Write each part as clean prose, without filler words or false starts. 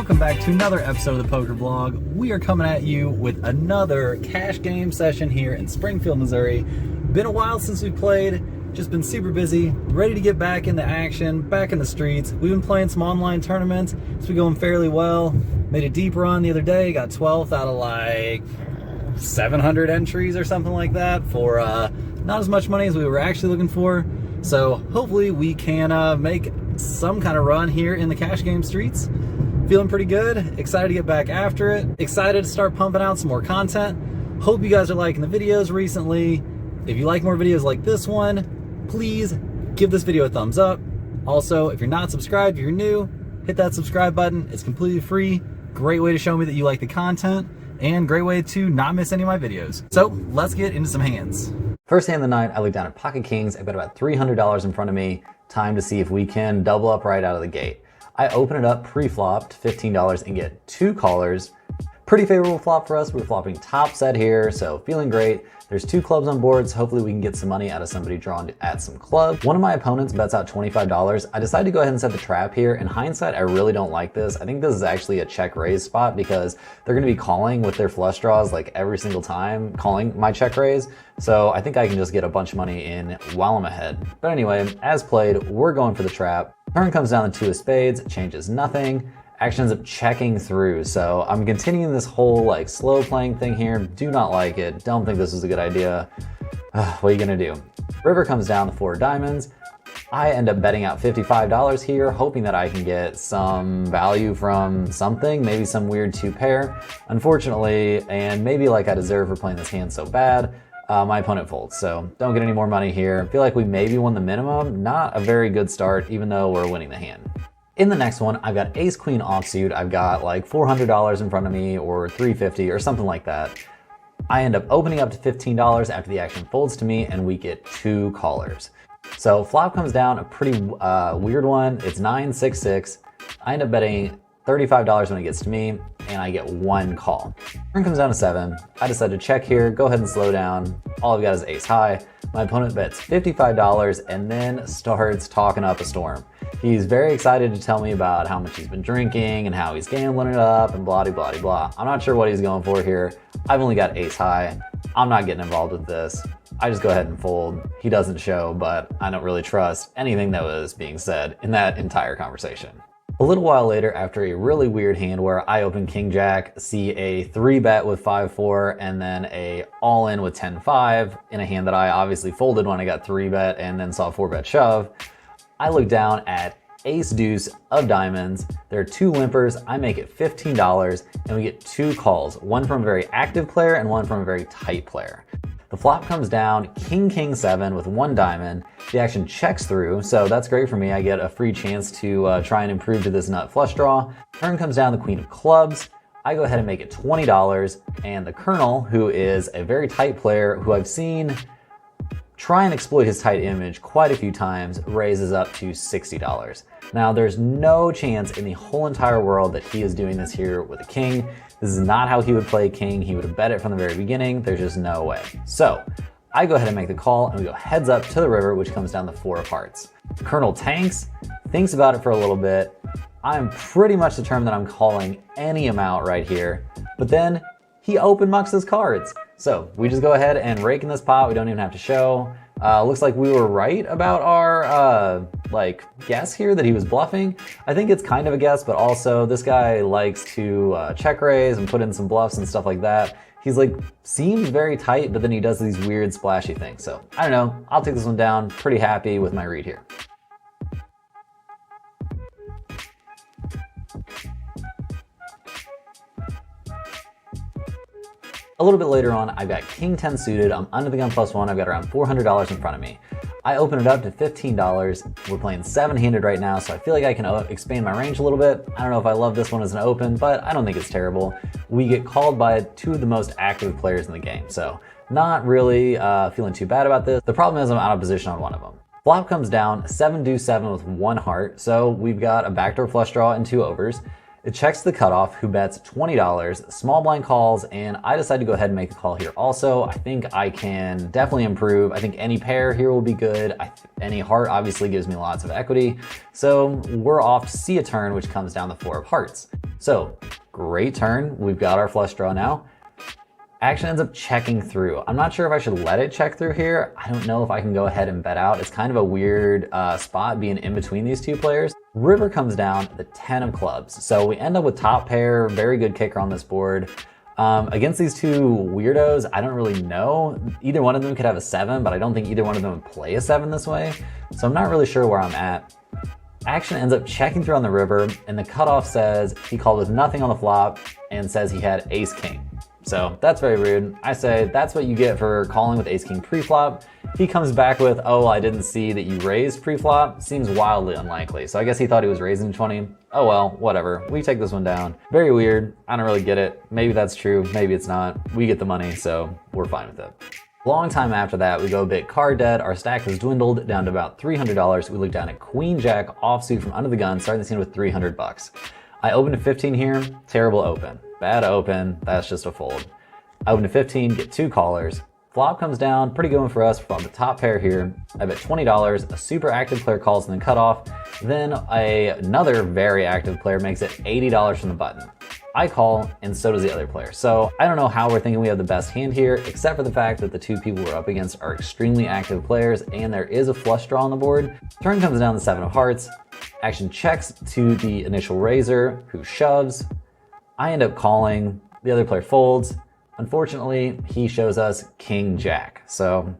welcome back to another episode of the Poker Vlog. We are coming at you with another cash game session here in Springfield, Missouri. Been a while since we played, just been super busy, ready to get back into action, back in the streets. We've been playing some online tournaments, it's been going fairly well. Made a deep run the other day, got 12th out of like 700 entries or something like that for not as much money as we were actually looking for. So hopefully we can make some kind of run here in the cash game streets. Feeling pretty good, excited to get back after it, excited to start pumping out some more content. Hope you guys are liking the videos recently. If you like more videos like this one, please give this video a thumbs up. Also, if you're not subscribed, if you're new, hit that subscribe button. It's completely free. Great way to show me that you like the content and great way to not miss any of my videos. So let's get into some hands. First hand of the night, I look down at pocket kings. I've got about $300 in front of me. Time to see if we can double up right out of the gate. I open it up pre-flopped, $15, and get 2 callers. Pretty favorable flop for us. We're flopping top set here, so feeling great. There's 2 clubs on board, so hopefully we can get some money out of somebody drawn at some clubs. One of my opponents bets out $25. I decided to go ahead and set the trap here. In hindsight, I really don't like this. I think this is actually a check raise spot because they're gonna be calling with their flush draws like every single time, calling my check raise. So I think I can just get a bunch of money in while I'm ahead. But anyway, as played, we're going for the trap. Turn comes down the 2 of spades, changes nothing. Actually ends up checking through. So I'm continuing this whole like slow playing thing here. Do not like it. Don't think this is a good idea. What are you gonna do? River comes down the 4 of diamonds. I end up betting out $55 here, hoping that I can get some value from something, maybe some weird 2 pair. Unfortunately, and maybe like I deserve for playing this hand so bad, my opponent folds, so don't get any more money here. Feel like we maybe won the minimum. Not a very good start, even though we're winning the hand. In the next one, I've got ace queen offsuit. I've got like $400 in front of me or $350 or something like that. I end up opening up to $15 after the action folds to me and we get 2 callers. So flop comes down a pretty weird one. It's 9-6-6. I end up betting $35 when it gets to me and I get 1 call. Turn comes down to 7. I decide to check here, go ahead and slow down. All I've got is ace high. My opponent bets $55 and then starts talking up a storm. He's very excited to tell me about how much he's been drinking and how he's gambling it up and blah, blah, blah, blah. I'm not sure what he's going for here. I've only got ace high. I'm not getting involved with this. I just go ahead and fold. He doesn't show, but I don't really trust anything that was being said in that entire conversation. A little while later, after a really weird hand where I open king jack, see a 3-bet with 5-4 and then a all-in with 10-5 in a hand that I obviously folded when I got 3-bet and then saw 4-bet shove. I look down at ace deuce of diamonds. There are 2 limpers. I make it $15 and we get 2 calls, one from a very active player and one from a very tight player. The flop comes down king 7 with 1 diamond. The action checks through, so that's great for me. I get a free chance to try and improve to this nut flush draw. Turn comes down the queen of clubs. I go ahead and make it $20 and the colonel, who is a very tight player who I've seen try and exploit his tight image quite a few times, raises up to $60. Now there's no chance in the whole entire world that he is doing this here with a king. This is not how he would play king. He would have bet it from the very beginning. There's just no way. So I go ahead and make the call and we go heads up to the river, which comes down the 4 of hearts. Colonel tanks, thinks about it for a little bit. I'm pretty much determined that I'm calling any amount right here, but then he open mucks his cards. So we just go ahead and rake in this pot. We don't even have to show. Looks like we were right about our guess here that he was bluffing. I think it's kind of a guess, but also this guy likes to check raise and put in some bluffs and stuff like that. He's like, seems very tight, but then he does these weird splashy things. So I don't know, I'll take this one down. Pretty happy with my read here. A little bit later on, I've got king 10 suited. I'm under the gun +1. I've got around $400 in front of me. I open it up to $15. We're playing 7-handed right now, so I feel like I can expand my range a little bit. I don't know if I love this one as an open, but I don't think it's terrible. We get called by 2 of the most active players in the game, so not really feeling too bad about this. The problem is I'm out of position on one of them. Flop comes down 7-deuce-7 with 1 heart, so we've got a backdoor flush draw and 2 overs. It checks the cutoff, who bets $20, small blind calls, and I decide to go ahead and make a call here also. I think I can definitely improve. I think any pair here will be good. Any heart obviously gives me lots of equity. So we're off to see a turn, which comes down the 4 of hearts. So great turn. We've got our flush draw now. Action ends up checking through. I'm not sure if I should let it check through here. I don't know if I can go ahead and bet out. It's kind of a weird spot being in between these two players. River comes down, the 10 of clubs. So we end up with top pair, very good kicker on this board. Against these two weirdos, I don't really know. Either one of them could have a 7, but I don't think either one of them would play a 7 this way. So I'm not really sure where I'm at. Action ends up checking through on the river, and the cutoff says he called with nothing on the flop and says he had ace king. So that's very rude. I say that's what you get for calling with ace king pre-flop. He comes back with, oh, I didn't see that you raised pre-flop. Seems wildly unlikely. So I guess he thought he was raising 20. Oh well, whatever. We take this one down. Very weird. I don't really get it. Maybe that's true. Maybe it's not. We get the money, so we're fine with it. Long time after that, we go a bit card dead. Our stack has dwindled down to about $300. We look down at queen jack offsuit from under the gun, starting the scene with 300 bucks. I open to 15 here. Terrible open. Bad open. That's just a fold. I open to 15, get 2 callers. Flop comes down, pretty good one for us from the top pair here. I bet $20, a super active player calls and then cut off. Then another very active player makes it $80 from the button. I call, and so does the other player. So I don't know how we're thinking we have the best hand here, except for the fact that the two people we're up against are extremely active players, and there is a flush draw on the board. Turn comes down the 7 of hearts. Action checks to the initial raiser, who shoves. I end up calling, the other player folds. Unfortunately, he shows us king jack. So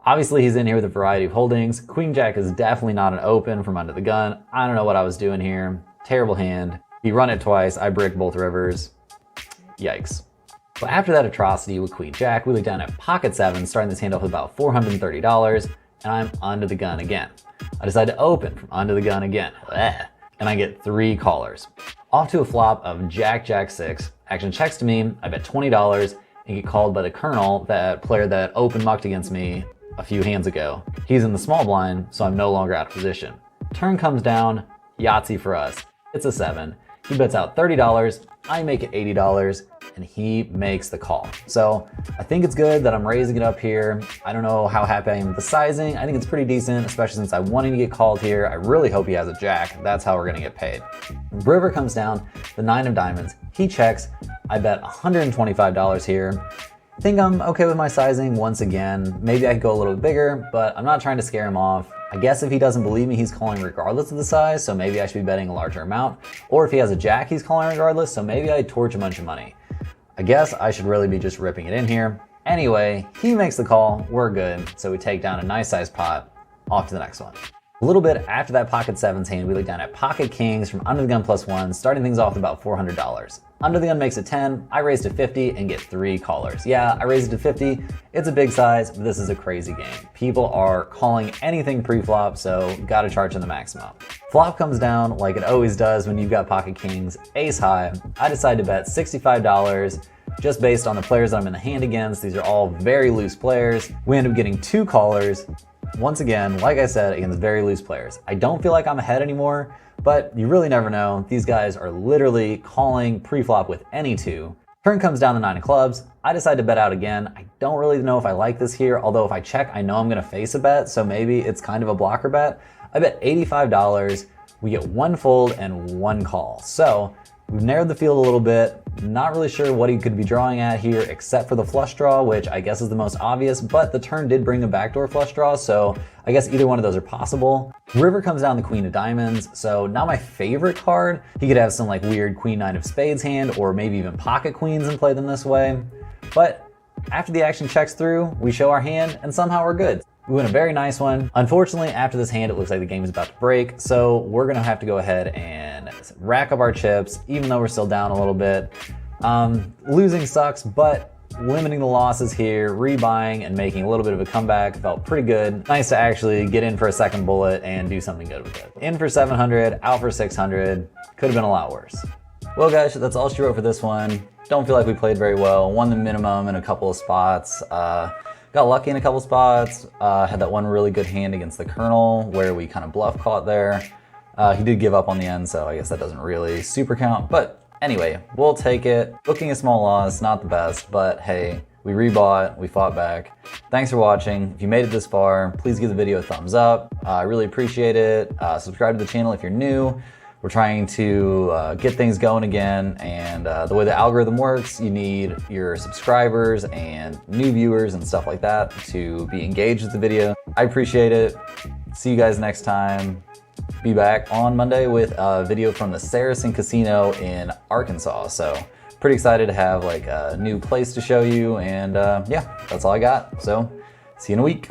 obviously he's in here with a variety of holdings. Queen jack is definitely not an open from under the gun. I don't know what I was doing here. Terrible hand. He run it twice. I brick both rivers. Yikes. But after that atrocity with queen jack, we look down at pocket 7, starting this hand off with about $430, and I'm under the gun again. I decide to open from under the gun again. And I get 3 callers. Off to a flop of jack, jack 6. Action checks to me. I bet $20 and get called by the Colonel, that player that open mucked against me a few hands ago. He's in the small blind, so I'm no longer out of position. Turn comes down, Yahtzee for us. It's a 7. He bets out $30. I make it $80. And he makes the call. So I think it's good that I'm raising it up here. I don't know how happy I am with the sizing. I think it's pretty decent, especially since I'm wanting to get called here. I really hope he has a jack. That's how we're gonna get paid. River comes down, the 9 of diamonds. He checks. I bet $125 here. I think I'm okay with my sizing once again. Maybe I could go a little bit bigger, but I'm not trying to scare him off. I guess if he doesn't believe me, he's calling regardless of the size, so maybe I should be betting a larger amount. Or if he has a jack, he's calling regardless, so maybe I torch a bunch of money. I guess I should really be just ripping it in here. Anyway, he makes the call, we're good, so we take down a nice sized pot. Off to the next one. A little bit after that pocket 7's hand, we look down at pocket kings from under the gun +1, starting things off with about $400. Under the gun makes it 10, I raise to 50 and get 3 callers. Yeah, I raise it to 50, it's a big size, but this is a crazy game. People are calling anything pre-flop, so gotta charge in the maximum. Flop comes down like it always does when you've got pocket kings, ace high. I decide to bet $65 just based on the players that I'm in the hand against. These are all very loose players. We end up getting 2 callers. Once again, like I said, against very loose players. I don't feel like I'm ahead anymore, but you really never know. These guys are literally calling pre-flop with any 2. Turn comes down the 9 of clubs. I decide to bet out again. I don't really know if I like this here, although if I check, I know I'm gonna face a bet, so maybe it's kind of a blocker bet. I bet $85. We get 1 fold and 1 call. So we've narrowed the field a little bit. Not really sure what he could be drawing at here except for the flush draw, which I guess is the most obvious, but the turn did bring a backdoor flush draw, so I guess either one of those are possible. River comes down the queen of diamonds, so not my favorite card. He could have some like weird queen 9 of spades hand, or maybe even pocket queens and play them this way. But after the action checks through, we show our hand and somehow we're good. We win a very nice one. Unfortunately, after this hand, it looks like the game is about to break, so we're gonna have to go ahead and rack up our chips, even though we're still down a little bit. Losing sucks, but limiting the losses here, rebuying and making a little bit of a comeback felt pretty good. Nice to actually get in for a second bullet and do something good with it. In for 700, out for 600. Could have been a lot worse. Well guys, that's all she wrote for this one. Don't feel like we played very well. Won the minimum in a couple of spots. Got lucky in a couple spots. Had that one really good hand against the Colonel where we kind of bluff caught there. He did give up on the end, so I guess that doesn't really super count. But anyway, we'll take it. Booking a small loss, not the best, but hey, we rebought, we fought back. Thanks for watching. If you made it this far, please give the video a thumbs up. I really appreciate it. Subscribe to the channel if you're new. We're trying to get things going again, and the way the algorithm works, you need your subscribers and new viewers and stuff like that to be engaged with the video. I appreciate it. See you guys next time. Be back on Monday with a video from the Saracen Casino in Arkansas. So pretty excited to have like a new place to show you, and yeah, that's all I got. So see you in a week.